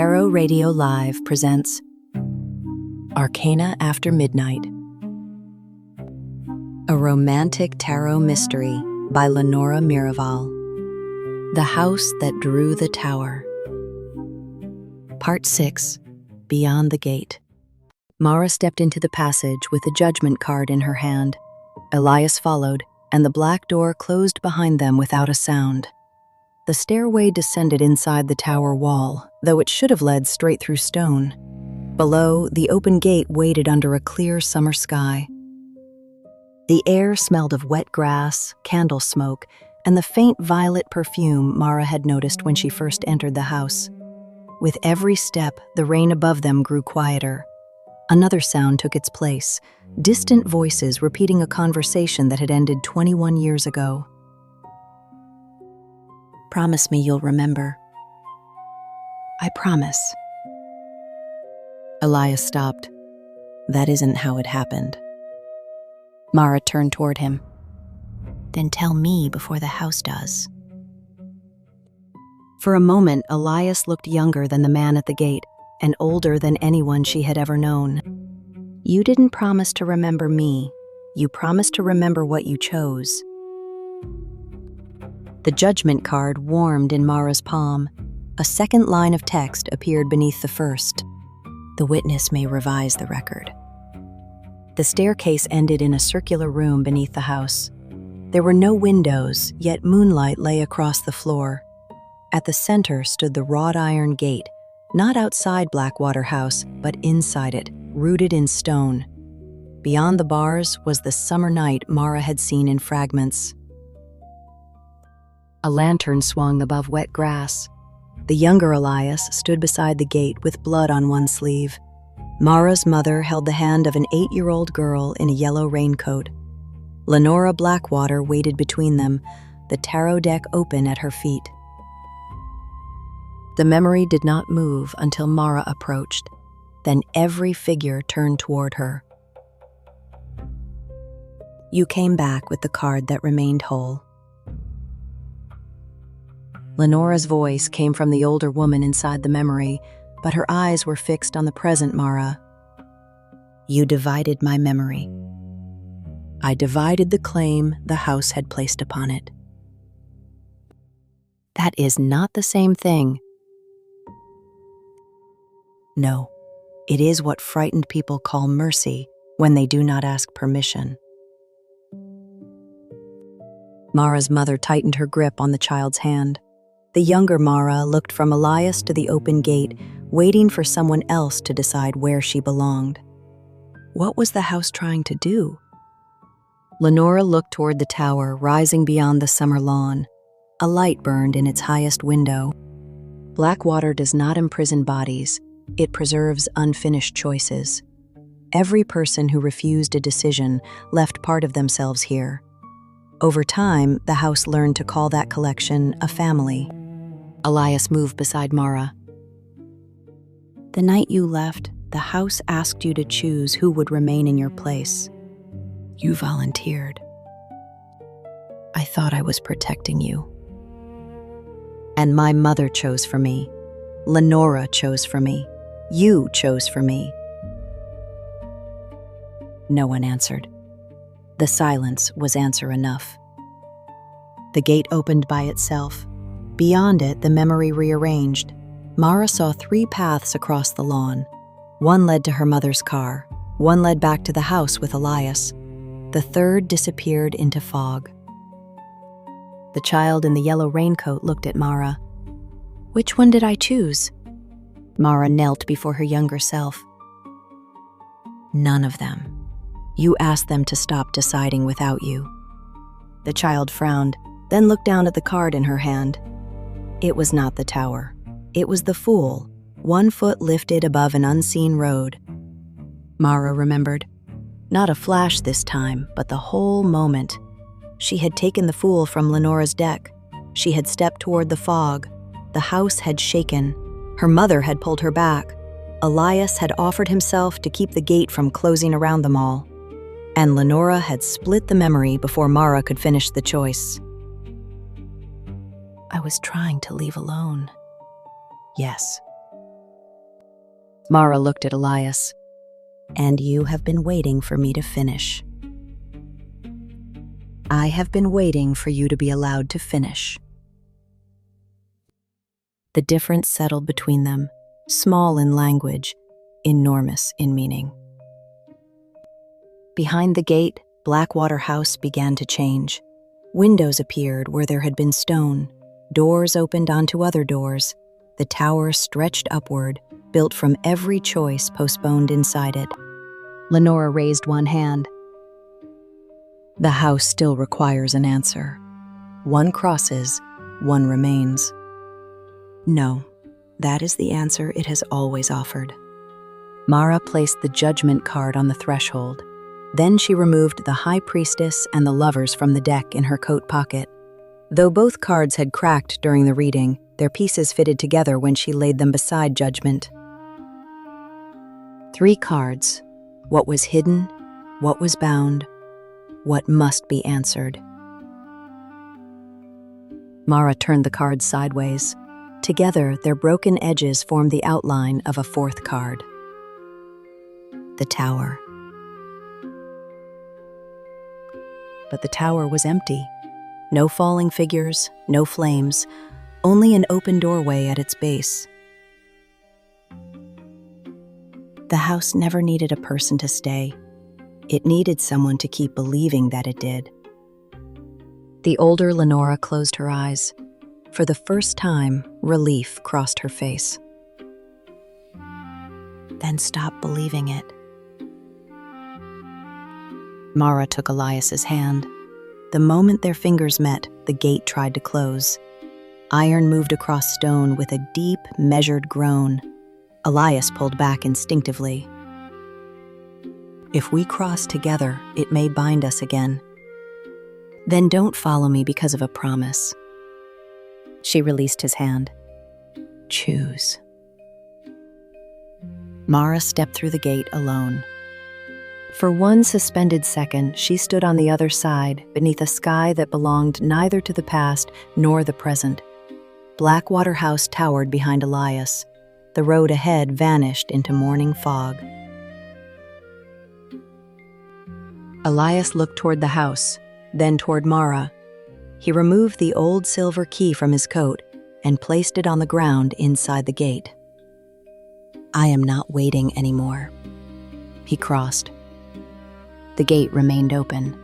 Tarot Radio Live presents Arcana After Midnight, a romantic tarot mystery by Lenora Miraval. The House That Drew the Tower. Part 6, Beyond the Gate. Mara stepped into the passage with the judgment card in her hand. Elias followed, and the black door closed behind them without a sound. The stairway descended inside the tower wall, though it should have led straight through stone. Below, the open gate waited under a clear summer sky. The air smelled of wet grass, candle smoke, and the faint violet perfume Mara had noticed when she first entered the house. With every step, the rain above them grew quieter. Another sound took its place, distant voices repeating a conversation that had ended 21 years ago. "Promise me you'll remember." "I promise." Elias stopped. "That isn't how it happened." Mara turned toward him. "Then tell me before the house does." For a moment, Elias looked younger than the man at the gate, and older than anyone she had ever known. "You didn't promise to remember me. You promised to remember what you chose." The judgment card warmed in Mara's palm. A second line of text appeared beneath the first. "The witness may revise the record." The staircase ended in a circular room beneath the house. There were no windows, yet moonlight lay across the floor. At the center stood the wrought iron gate, not outside Blackwater House, but inside it, rooted in stone. Beyond the bars was the summer night Mara had seen in fragments. A lantern swung above wet grass. The younger Elias stood beside the gate with blood on one sleeve. Mara's mother held the hand of an 8-year-old girl in a yellow raincoat. Lenora Blackwater waited between them, the tarot deck open at her feet. The memory did not move until Mara approached. Then every figure turned toward her. "You came back with the card that remained whole." Lenora's voice came from the older woman inside the memory, but her eyes were fixed on the present Mara. "You divided my memory." "I divided the claim the house had placed upon it." "That is not the same thing." "No, it is what frightened people call mercy when they do not ask permission." Mara's mother tightened her grip on the child's hand. The younger Mara looked from Elias to the open gate, waiting for someone else to decide where she belonged. What was the house trying to do? Lenora looked toward the tower rising beyond the summer lawn. A light burned in its highest window. Blackwater does not imprison bodies. It preserves unfinished choices. Every person who refused a decision left part of themselves here. Over time, the house learned to call that collection a family. Elias moved beside Mara. "The night you left, the house asked you to choose who would remain in your place. You volunteered. I thought I was protecting you. And my mother chose for me. Lenora chose for me. You chose for me." No one answered. The silence was answer enough. The gate opened by itself. Beyond it, the memory rearranged. Mara saw 3 paths across the lawn. One led to her mother's car. One led back to the house with Elias. The third disappeared into fog. The child in the yellow raincoat looked at Mara. "Which one did I choose?" Mara knelt before her younger self. "None of them. You asked them to stop deciding without you." The child frowned, then looked down at the card in her hand. It was not the tower. It was the fool, 1 foot lifted above an unseen road. Mara remembered. Not a flash this time, but the whole moment. She had taken the fool from Lenora's deck. She had stepped toward the fog. The house had shaken. Her mother had pulled her back. Elias had offered himself to keep the gate from closing around them all. And Lenora had split the memory before Mara could finish the choice. "I was trying to leave alone." "Yes, Mara looked at Elias. "And you have been waiting for me to finish." "I have been waiting for you to be allowed to finish." The difference settled between them, small in language, enormous in meaning. Behind the gate, Blackwater House began to change. Windows appeared where there had been stone. Doors opened onto other doors. The tower stretched upward, built from every choice postponed inside it. Lenora raised one hand. "The house still requires an answer. One crosses, one remains." "No, that is the answer it has always offered." Mara placed the judgment card on the threshold. Then she removed the High Priestess and the Lovers from the deck in her coat pocket. Though both cards had cracked during the reading, their pieces fitted together when she laid them beside Judgment. 3 cards: what was hidden, what was bound, what must be answered. Mara turned the cards sideways. Together, their broken edges formed the outline of a 4th card. The Tower. But the tower was empty. No falling figures, no flames, only an open doorway at its base. The house never needed a person to stay. It needed someone to keep believing that it did. The older Lenora closed her eyes. For the first time, relief crossed her face. "Then stop believing it." Mara took Elias's hand. The moment their fingers met, the gate tried to close. Iron moved across stone with a deep, measured groan. Elias pulled back instinctively. "If we cross together, it may bind us again." "Then don't follow me because of a promise." She released his hand. "Choose." Mara stepped through the gate alone. For one suspended second, she stood on the other side, beneath a sky that belonged neither to the past nor the present. Blackwater House towered behind Elias. The road ahead vanished into morning fog. Elias looked toward the house, then toward Mara. He removed the old silver key from his coat and placed it on the ground inside the gate. "I am not waiting anymore." He crossed. The gate remained open.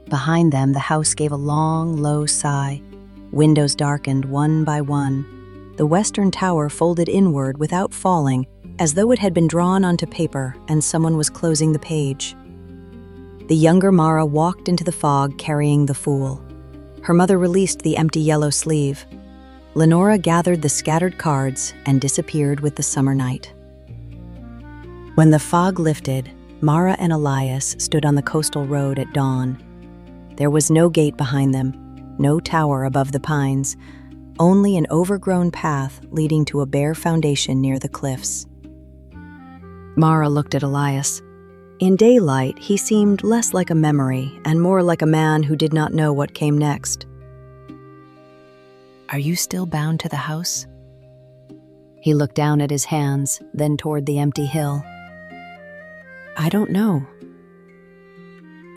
Behind them, the house gave a long, low sigh. Windows darkened one by one. The western tower folded inward without falling, as though it had been drawn onto paper and someone was closing the page. The younger Mara walked into the fog carrying the Fool. Her mother released the empty yellow sleeve. Lenora gathered the scattered cards and disappeared with the summer night. When the fog lifted, Mara and Elias stood on the coastal road at dawn. There was no gate behind them, no tower above the pines, only an overgrown path leading to a bare foundation near the cliffs. Mara looked at Elias. In daylight, he seemed less like a memory and more like a man who did not know what came next. "Are you still bound to the house?" He looked down at his hands, then toward the empty hill. "I don't know."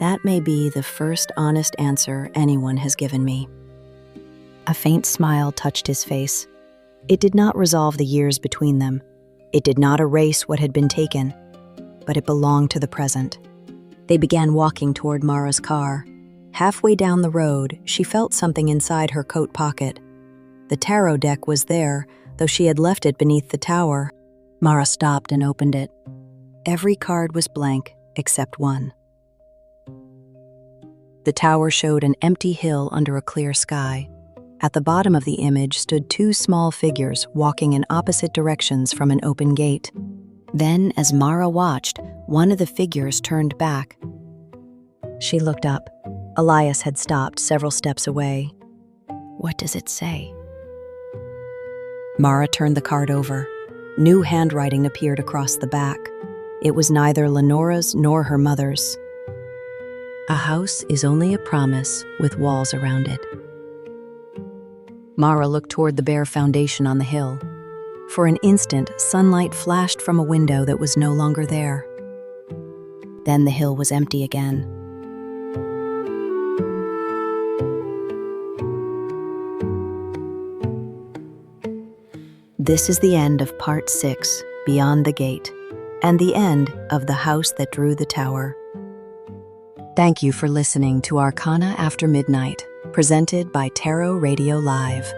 That may be the first honest answer anyone has given me. A faint smile touched his face. It did not resolve the years between them. It did not erase what had been taken, but it belonged to the present. They began walking toward Mara's car. Halfway down the road, she felt something inside her coat pocket. The tarot deck was there, though she had left it beneath the tower. Mara stopped and opened it. Every card was blank, except one. The tower showed an empty hill under a clear sky. At the bottom of the image stood 2 small figures walking in opposite directions from an open gate. Then, as Mara watched, one of the figures turned back. She looked up. Elias had stopped several steps away. "What does it say?" Mara turned the card over. New handwriting appeared across the back. It was neither Lenora's nor her mother's. "A house is only a promise with walls around it." Mara looked toward the bare foundation on the hill. For an instant, sunlight flashed from a window that was no longer there. Then the hill was empty again. This is the end of Part 6, Beyond the Gate, and the end of The House That Drew the Tower. Thank you for listening to Arcana After Midnight, presented by Tarot Radio Live.